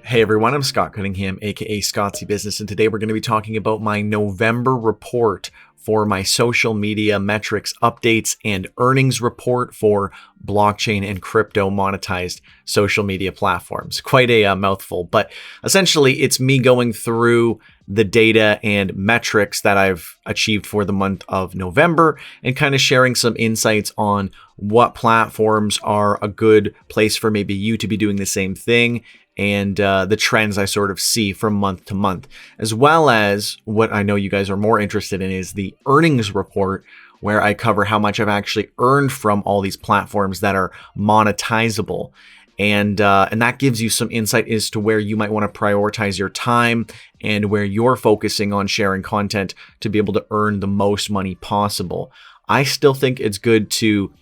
Hey everyone, I'm Scott Cunningham, aka Scottsy Business, and today we're going to be talking about my November report for my social media metrics updates and earnings report for blockchain and crypto monetized social media platforms. Quite a mouthful, but essentially it's me going through the data and metrics that I've achieved for the month of November and kind of sharing some insights on what platforms are a good place for maybe you to be doing the same thing, and the trends I sort of see from month to month, as well as what I know you guys are more interested in is the earnings report, where I cover how much I've actually earned from all these platforms that are monetizable. And that gives you some insight as to where you might want to prioritize your time and where you're focusing on sharing content to be able to earn the most money possible. I still think it's good to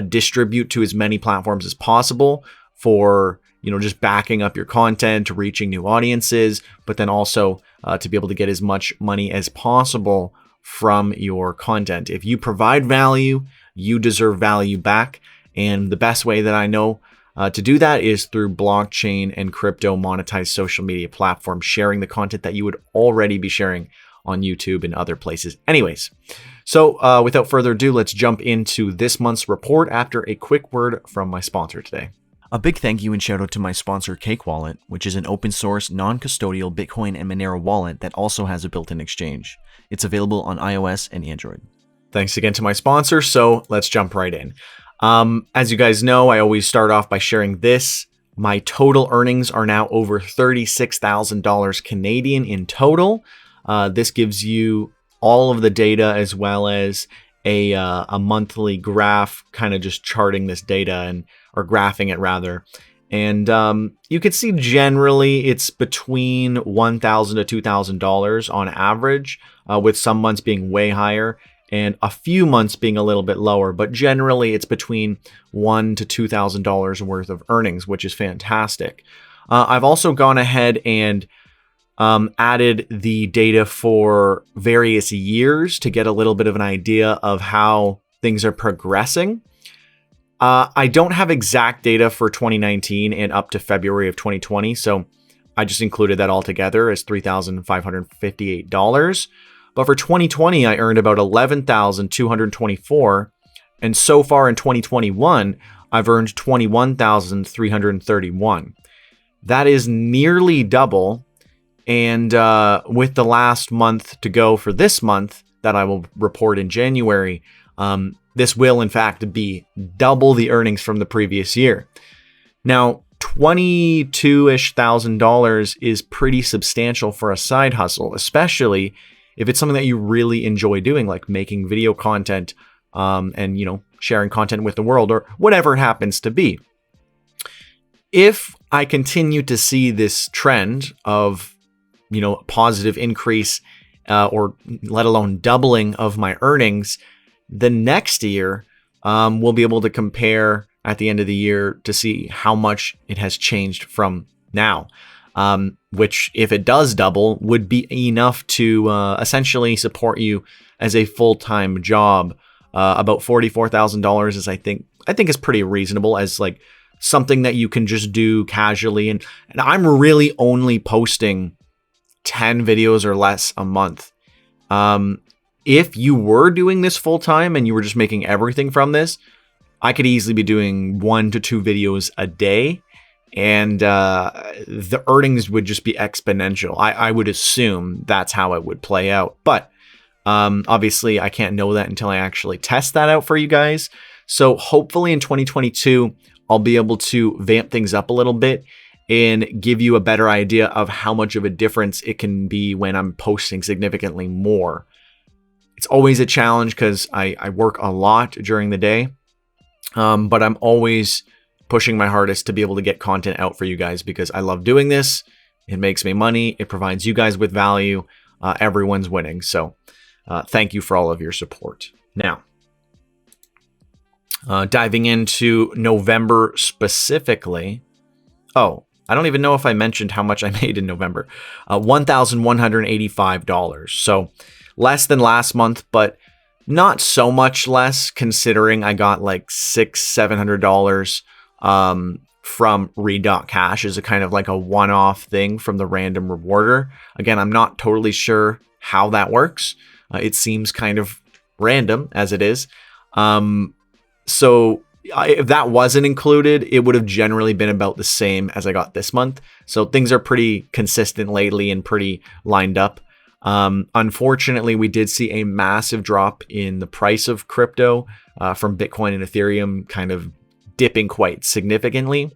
distribute to as many platforms as possible for just backing up your content, reaching new audiences, but then also to be able to get as much money as possible from your content. If you provide value, you deserve value back. And the best way that I know to do that is through blockchain and crypto monetized social media platforms, sharing the content that you would already be sharing on YouTube and other places. Anyways, so without further ado, let's jump into this month's report after a quick word from my sponsor today. A big thank you and shout out to my sponsor Cake Wallet, which is an open source, non-custodial Bitcoin and Monero wallet that also has a built-in exchange. It's available on iOS and Android. Thanks again to my sponsor, so let's jump right in. As you guys know, I always start off by sharing this. My total earnings are now over $36,000 Canadian in total. This gives you all of the data as well as a monthly graph, kind of just charting this data or graphing it rather. And you can see generally it's between $1,000 to $2,000 on average, with some months being way higher and a few months being a little bit lower. But generally it's between $1,000 to $2,000 worth of earnings, which is fantastic. I've also gone ahead and added the data for various years to get a little bit of an idea of how things are progressing. I don't have exact data for 2019 and up to February of 2020, so I just included that all together as $3,558. But for 2020, I earned about $11,224, and so far in 2021, I've earned $21,331. That is nearly double. And with the last month to go for this month that I will report in January, this will in fact be double the earnings from the previous year. Now, $22,000-ish is pretty substantial for a side hustle, especially if it's something that you really enjoy doing, like making video content and sharing content with the world or whatever it happens to be. If I continue to see this trend of positive increase or let alone doubling of my earnings, the next year we'll be able to compare at the end of the year to see how much it has changed from now, which if it does double would be enough to essentially support you as a full-time job. About $44,000 is I think is pretty reasonable as like something that you can just do casually, and I'm really only posting 10 videos or less a month. If you were doing this full time and you were just making everything from this, I could easily be doing 1 to 2 videos a day, and the earnings would just be exponential. I would assume that's how it would play out. But obviously, I can't know that until I actually test that out for you guys. So hopefully in 2022, I'll be able to vamp things up a little bit and give you a better idea of how much of a difference it can be when I'm posting significantly more. It's always a challenge because I work a lot during the day, but I'm always pushing my hardest to be able to get content out for you guys because I love doing this. It makes me money. It provides you guys with value. Everyone's winning. So thank you for all of your support. Now, diving into November specifically. Oh, I don't even know if I mentioned how much I made in November. $1,185. So less than last month, but not so much less considering I got like $600-700 from Read.Cash is a kind of like a one-off thing from the random rewarder. Again, I'm not totally sure how that works. It seems kind of random as it is. So if that wasn't included, it would have generally been about the same as I got this month. So things are pretty consistent lately and pretty lined up. Unfortunately, we did see a massive drop in the price of crypto from Bitcoin and Ethereum kind of dipping quite significantly.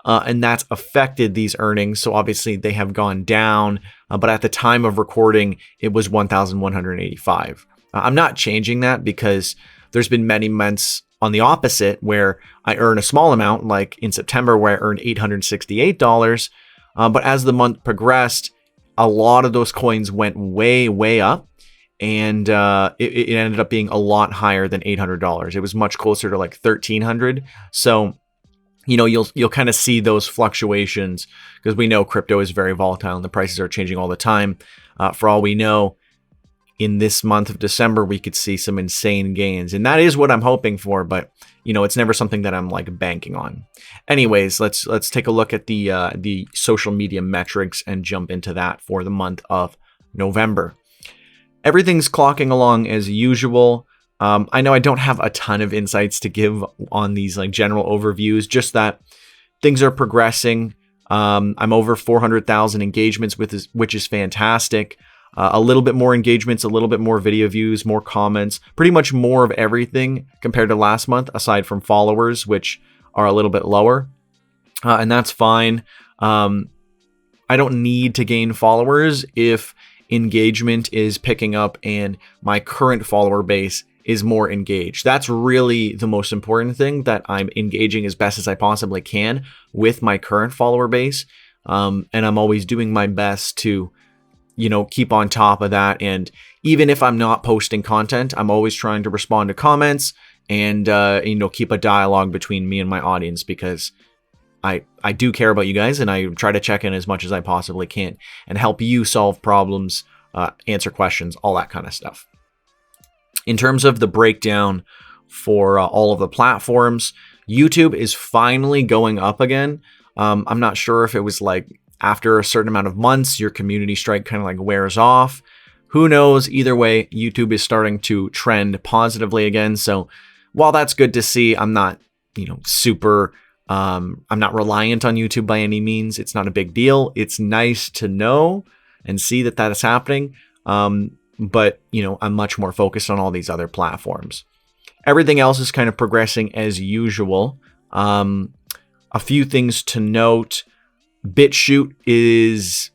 And that's affected these earnings. So obviously they have gone down, but at the time of recording, it was 1,185. I'm not changing that because there's been many months on the opposite where I earn a small amount, like in September where I earned $868. But as the month progressed, a lot of those coins went way, way up. And it ended up being a lot higher than $800. It was much closer to like $1,300. So, you know, you'll kind of see those fluctuations because we know crypto is very volatile and the prices are changing all the time. For all we know, in this month of December, we could see some insane gains. And that is what I'm hoping for, but you know, it's never something that I'm like banking on. Anyways, let's take a look at the social media metrics and jump into that for the month of November. Everything's clocking along as usual. I know I don't have a ton of insights to give on these like general overviews, just that things are progressing. I'm over 400,000 engagements, which is fantastic. A little bit more engagements, a little bit more video views, more comments, pretty much more of everything compared to last month, aside from followers, which are a little bit lower. And that's fine. I don't need to gain followers if engagement is picking up and my current follower base is more engaged. That's really the most important thing, that I'm engaging as best as I possibly can with my current follower base. And I'm always doing my best to, you know, keep on top of that. And even if I'm not posting content, I'm always trying to respond to comments and, you know, keep a dialogue between me and my audience, because I do care about you guys and I try to check in as much as I possibly can and help you solve problems, answer questions, all that kind of stuff. In terms of the breakdown for all of the platforms, YouTube is finally going up again. I'm not sure if it was like after a certain amount of months, your community strike kind of like wears off. Who knows? Either way, YouTube is starting to trend positively again. So while that's good to see, I'm not, you know, super, I'm not reliant on YouTube by any means. It's not a big deal. It's nice to know and see that that is happening. But, you know, I'm much more focused on all these other platforms. Everything else is kind of progressing as usual. A few things to note. BitChute is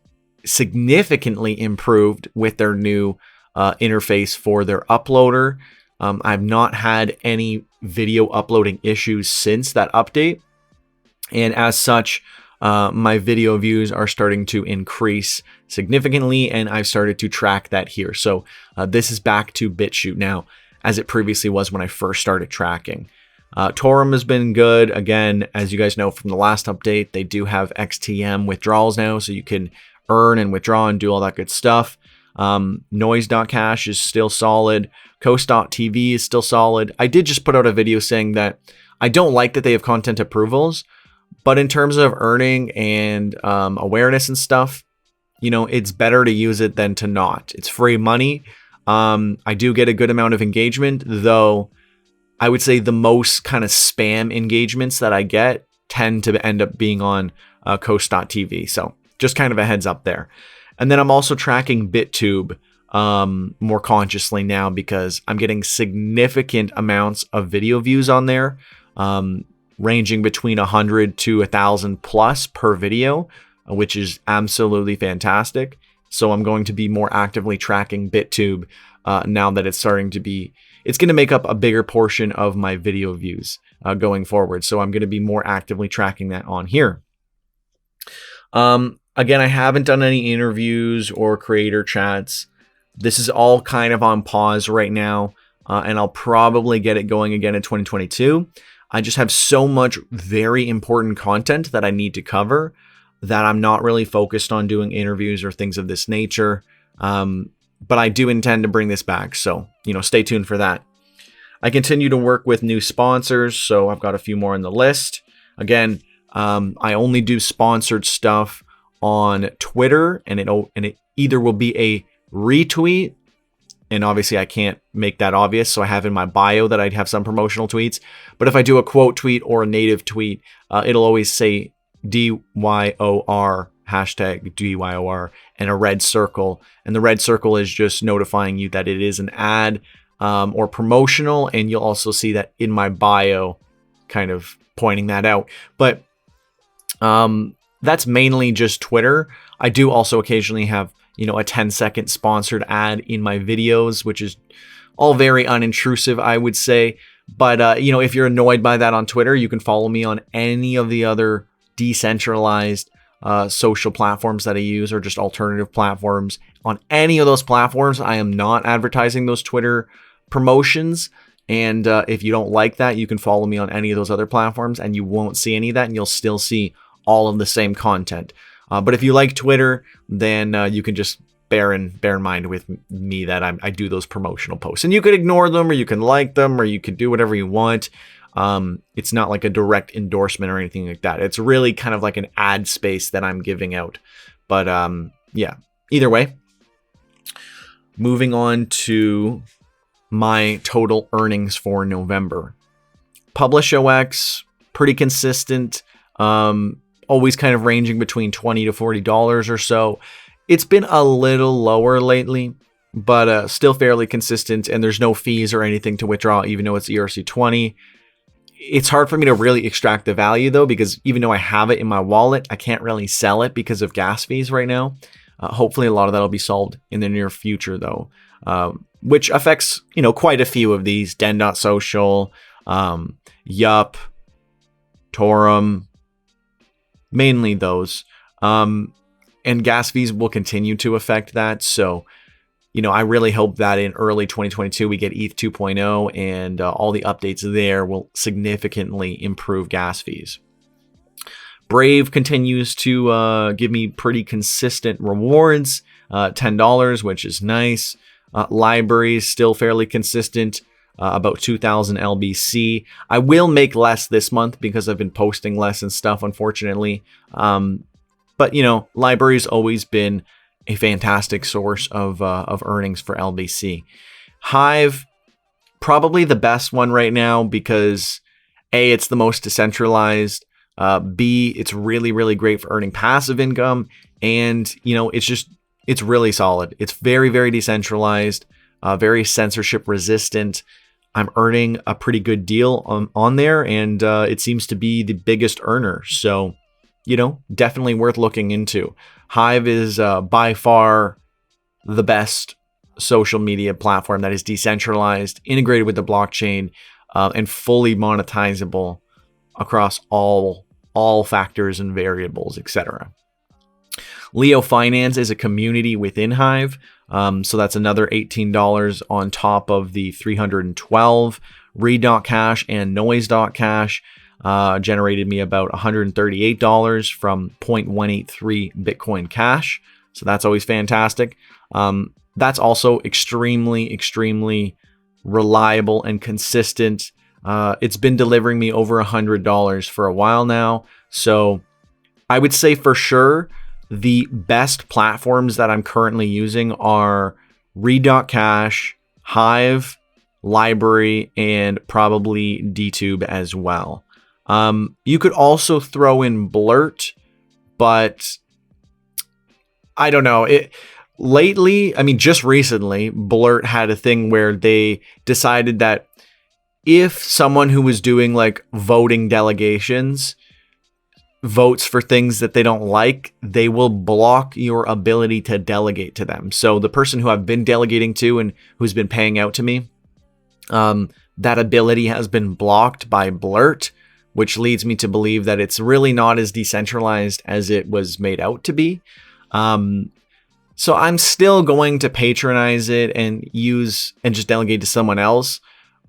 significantly improved with their new interface for their uploader. I've not had any video uploading issues since that update. And as such, my video views are starting to increase significantly, and I've started to track that here. So this is back to BitChute now, as it previously was when I first started tracking. Torum has been good. Again, as you guys know from the last update, they do have XTM withdrawals now, so you can earn and withdraw and do all that good stuff. Noise.Cash is still solid. Coast.tv is still solid. I did just put out a video saying that I don't like that they have content approvals, but in terms of earning and awareness and stuff, you know, it's better to use it than to not. It's free money. I do get a good amount of engagement, though I would say the most kind of spam engagements that I get tend to end up being on Coast.tv. So just kind of a heads up there. And then I'm also tracking BitTube more consciously now, because I'm getting significant amounts of video views on there, ranging between 100 to 1,000 plus per video, which is absolutely fantastic. So I'm going to be more actively tracking BitTube now that it's starting to be, it's going to make up a bigger portion of my video views going forward. So I'm going to be more actively tracking that on here. Again, I haven't done any interviews or creator chats. This is all kind of on pause right now, and I'll probably get it going again in 2022. I just have so much very important content that I need to cover that I'm not really focused on doing interviews or things of this nature. But I do intend to bring this back, so, you know, stay tuned for that. I continue to work with new sponsors, so I've got a few more on the list. Again, I only do sponsored stuff on Twitter, and it either will be a retweet, and obviously I can't make that obvious, so I have in my bio that I'd have some promotional tweets. But if I do a quote tweet or a native tweet, it'll always say DYOR, hashtag DYOR, and a red circle. And the red circle is just notifying you that it is an ad or promotional, and you'll also see that in my bio, kind of pointing that out. But that's mainly just Twitter. I do also occasionally have, a 10-second sponsored ad in my videos, which is all very unintrusive, I would say. But, if you're annoyed by that on Twitter, you can follow me on any of the other decentralized social platforms that I use, or just alternative platforms. On any of those platforms, I am not advertising those Twitter promotions. And if you don't like that, you can follow me on any of those other platforms and you won't see any of that, and you'll still see all of the same content. But if you like Twitter, then you can just bear in mind with me that I do those promotional posts. And you could ignore them, or you can like them, or you could do whatever you want. It's not like a direct endorsement or anything like that. It's really kind of like an ad space that I'm giving out. But yeah, either way, moving on to my total earnings for November. PublishOX, pretty consistent. Always kind of ranging between $20 to $40 or so. It's been a little lower lately, but still fairly consistent, and there's no fees or anything to withdraw, even though it's ERC20. It's hard for me to really extract the value, though, because even though I have it in my wallet, I can't really sell it because of gas fees right now. Hopefully a lot of that will be solved in the near future, though, which affects, quite a few of these. Den.social, Yup, Torum, mainly those. And gas fees will continue to affect that. So, I really hope that in early 2022, we get ETH 2.0 and all the updates there will significantly improve gas fees. Brave continues to give me pretty consistent rewards, $10, which is nice. LBRY is still fairly consistent, about 2,000 LBC. I will make less this month because I've been posting less and stuff, unfortunately. But, LBRY's always been a fantastic source of earnings for LBC. Hive, probably the best one right now because A, it's the most decentralized. B, it's really, really great for earning passive income. And, it's really solid. It's very, very decentralized, very censorship resistant. I'm earning a pretty good deal on there, and it seems to be the biggest earner. So, definitely worth looking into. Hive is by far the best social media platform that is decentralized, integrated with the blockchain, and fully monetizable across all factors and variables, etc. LeoFinance is a community within Hive. So that's another $18 on top of the $312. Read.Cash and Noise.Cash generated me about $138 from 0.183 Bitcoin Cash. So that's always fantastic. That's also extremely, extremely reliable and consistent. It's been delivering me over $100 for a while now. So I would say for sure, the best platforms that I'm currently using are Read.Cash, Hive, LBRY, and probably DTube as well. You could also throw in Blurt, but I don't know. Lately, just recently, Blurt had a thing where they decided that if someone who was doing like voting delegations votes for things that they don't like, they will block your ability to delegate to them. So the person who I've been delegating to and who's been paying out to me, that ability has been blocked by Blurt, which leads me to believe that it's really not as decentralized as it was made out to be. So I'm still going to patronize it and just delegate to someone else,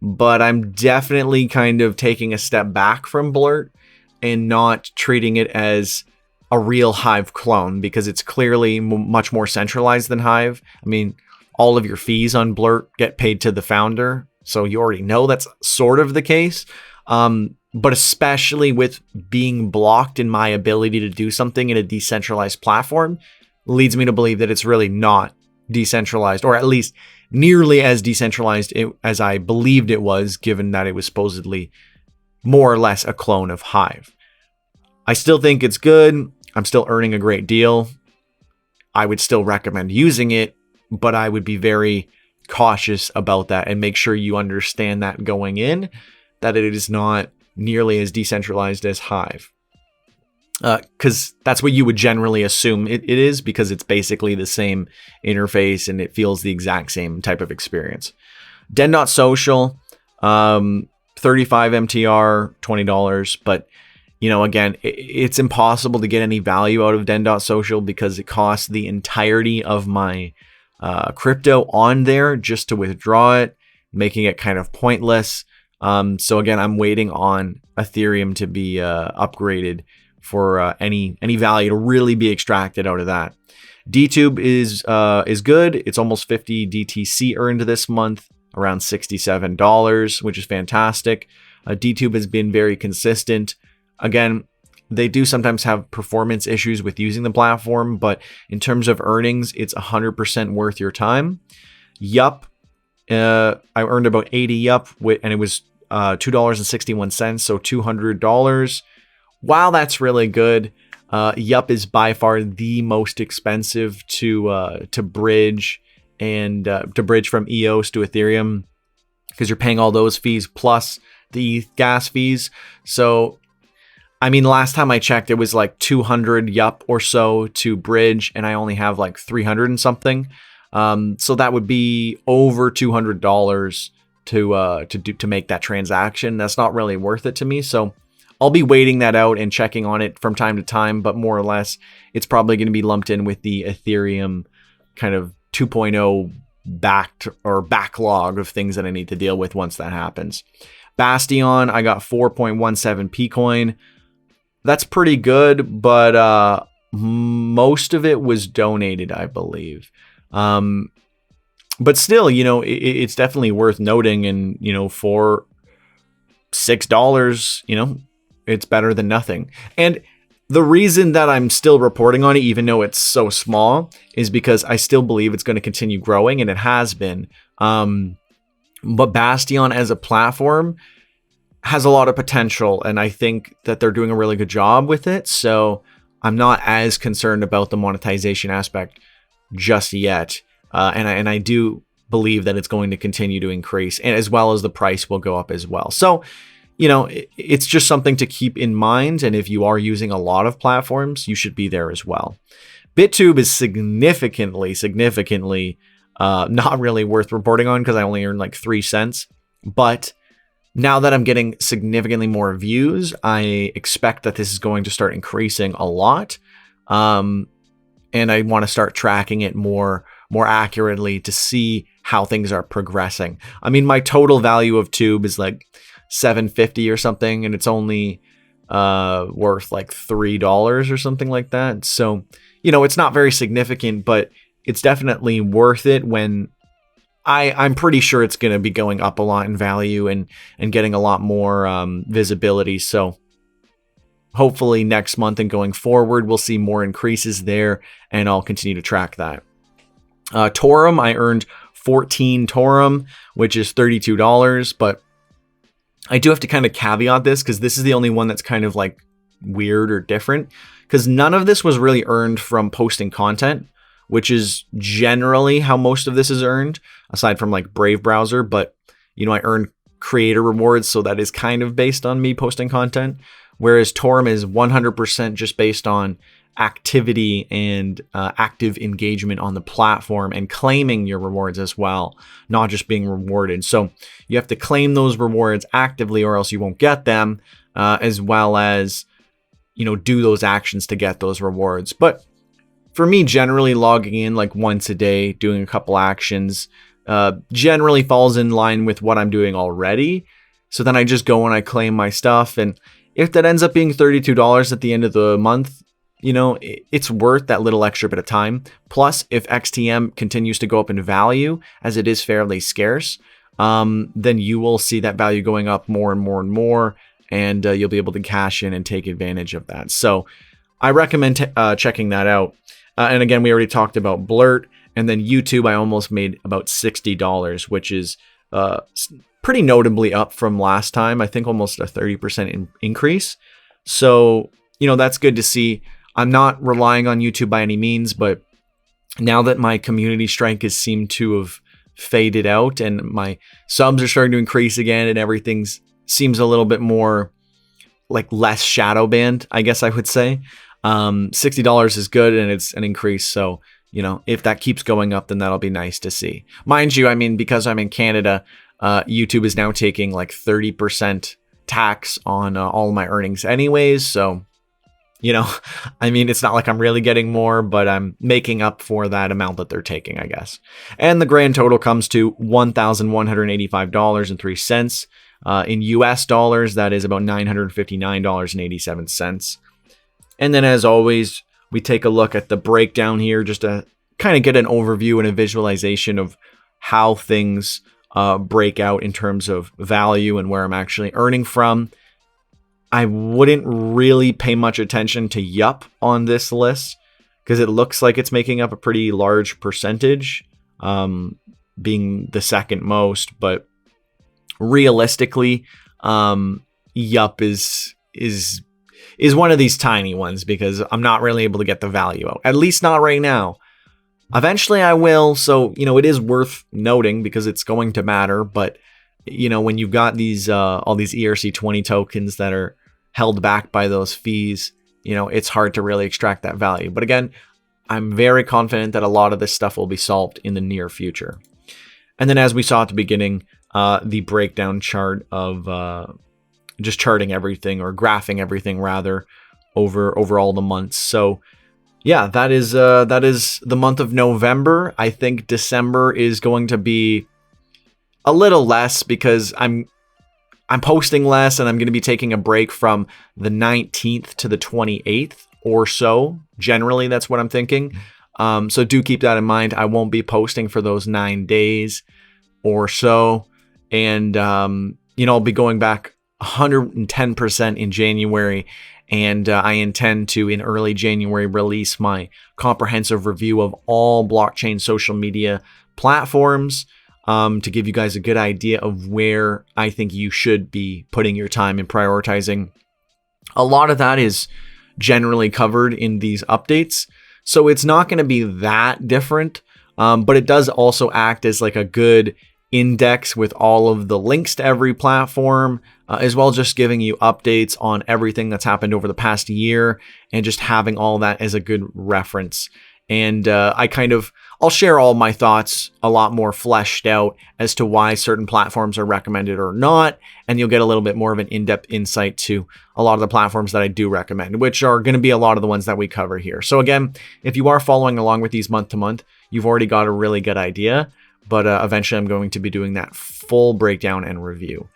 but I'm definitely kind of taking a step back from Blurt and not treating it as a real Hive clone, because it's clearly much more centralized than Hive. All of your fees on Blurt get paid to the founder, so you already know that's sort of the case. but especially with being blocked in my ability to do something in a decentralized platform, leads me to believe that it's really not decentralized, or at least nearly as decentralized as I believed it was, given that it was supposedly more or less a clone of Hive. I still think it's good. I'm still earning a great deal. I would still recommend using it, but I would be very cautious about that and make sure you understand that going in, that it is not nearly as decentralized as Hive. Because that's what you would generally assume it is, because it's basically the same interface and it feels the exact same type of experience. Den.social, 35 MTR, $20, but again, it's impossible to get any value out of Den.social because it costs the entirety of my crypto on there just to withdraw it, making it kind of pointless. So again, I'm waiting on Ethereum to be upgraded for any value to really be extracted out of that. DTube is good. It's almost 50 DTC earned this month, around $67, which is fantastic. DTube has been very consistent. Again, they do sometimes have performance issues with using the platform, but in terms of earnings, it's 100% worth your time. Yup, I earned about 80 Yup, and it was $2.61, so $200. While that's really good, Yup is by far the most expensive to bridge, and to bridge from EOS to Ethereum, because you're paying all those fees plus the gas fees. So I mean, last time I checked, it was like 200 Yup or so to bridge, and I only have like 300 and something. So that would be over $200 to make that transaction. That's not really worth it to me. So I'll be waiting that out and checking on it from time to time, but more or less, it's probably going to be lumped in with the Ethereum kind of 2.0 backlog of things that I need to deal with once that happens. Bastion, I got 4.17 Pcoin. That's pretty good, but most of it was donated, I believe. But still, it's definitely worth noting, and for $6, it's better than nothing. And the reason that I'm still reporting on it, even though it's so small, is because I still believe it's going to continue growing, and it has been. But Bastion as a platform has a lot of potential, and I think that they're doing a really good job with it. So I'm not as concerned about the monetization aspect just yet. And I do believe that it's going to continue to increase, and as well as the price will go up as well. So, it's just something to keep in mind. And if you are using a lot of platforms, you should be there as well. BitTube is significantly not really worth reporting on, because I only earned like 3 cents. But now that I'm getting significantly more views, I expect that this is going to start increasing a lot. And I want to start tracking it more accurately to see how things are progressing. I mean, my total value of Tube is like $7.50 or something, and it's only worth like $3 or something like that. So, it's not very significant, but it's definitely worth it when I'm pretty sure it's going to be going up a lot in value and getting a lot more visibility. So hopefully next month and going forward, we'll see more increases there, and I'll continue to track that. Torum, I earned 14 Torum, which is $32, but I do have to kind of caveat this, because this is the only one that's kind of like weird or different, because none of this was really earned from posting content, which is generally how most of this is earned, aside from like Brave browser. But, I earned creator rewards, so that is kind of based on me posting content. Whereas Torum is 100% just based on activity and active engagement on the platform, and claiming your rewards as well, not just being rewarded. So you have to claim those rewards actively, or else you won't get them, as well as, do those actions to get those rewards. But for me, generally logging in like once a day, doing a couple actions, generally falls in line with what I'm doing already. So then I just go and I claim my stuff. And if that ends up being $32 at the end of the month, it's worth that little extra bit of time. Plus, if XTM continues to go up in value, as it is fairly scarce, then you will see that value going up more and more and more. and you'll be able to cash in and take advantage of that. So I recommend checking that out. And again, we already talked about Blurt, and then YouTube. I almost made about $60, which is pretty notably up from last time. I think almost a 30% increase. So, that's good to see. I'm not relying on YouTube by any means, but now that my community strength has seemed to have faded out and my subs are starting to increase again and everything seems a little bit more like less shadow banned, I guess I would say. $60 is good and it's an increase. So, if that keeps going up, then that'll be nice to see. Mind you, I mean, because I'm in Canada, YouTube is now taking like 30% tax on all of my earnings anyways. So, I mean, it's not like I'm really getting more, but I'm making up for that amount that they're taking, I guess. And the grand total comes to $1,185.03. In US dollars, that is about $959.87. And then as always, we take a look at the breakdown here just to kind of get an overview and a visualization of how things break out in terms of value and where I'm actually earning from. I wouldn't really pay much attention to Yup on this list because it looks like it's making up a pretty large percentage, being the second most. But realistically, Yup is one of these tiny ones because I'm not really able to get the value out, at least not right now. Eventually I will. So, it is worth noting because it's going to matter. But, when you've got these all these ERC20 tokens that are held back by those fees, it's hard to really extract that value. But again, I'm very confident that a lot of this stuff will be solved in the near future. And then as we saw at the beginning, the breakdown chart of just charting everything or graphing everything rather over all the months. So yeah, that is the month of November. I think December is going to be a little less because I'm posting less and I'm going to be taking a break from the 19th to the 28th or so. Generally, that's what I'm thinking. So do keep that in mind. I won't be posting for those 9 days or so. And, I'll be going back 110% in January. And I intend to, in early January, release my comprehensive review of all blockchain social media platforms. To give you guys a good idea of where I think you should be putting your time and prioritizing. A lot of that is generally covered in these updates, so it's not going to be that different, but it does also act as like a good index with all of the links to every platform, as well as just giving you updates on everything that's happened over the past year and just having all that as a good reference. And I'll share all my thoughts a lot more fleshed out as to why certain platforms are recommended or not. And you'll get a little bit more of an in-depth insight to a lot of the platforms that I do recommend, which are going to be a lot of the ones that we cover here. So again, if you are following along with these month to month, you've already got a really good idea. But eventually I'm going to be doing that full breakdown and review.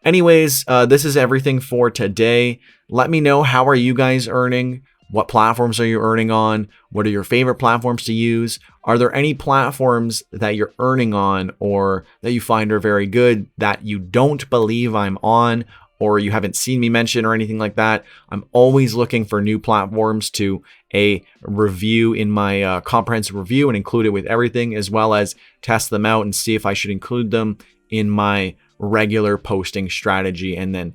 Anyways, this is everything for today. Let me know, how are you guys earning? What platforms are you earning on? What are your favorite platforms to use? Are there any platforms that you're earning on or that you find are very good that you don't believe I'm on or you haven't seen me mention or anything like that? I'm always looking for new platforms to review in my comprehensive review and include it with everything, as well as test them out and see if I should include them in my regular posting strategy, and then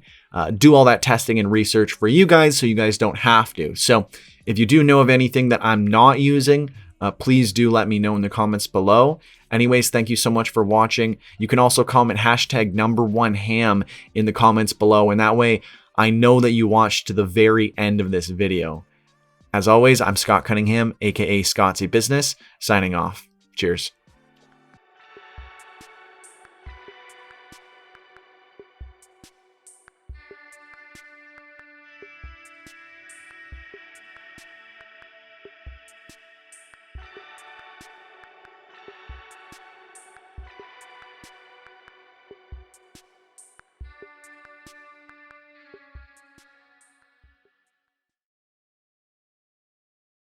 do all that testing and research for you guys so you guys don't have to. So if you do know of anything that I'm not using, please do let me know in the comments below. Anyways, thank you so much for watching. You can also comment #1ham in the comments below, and that way I know that you watched to the very end of this video. As always, I'm Scott Cunningham, aka Scottsy Business, signing off. Cheers.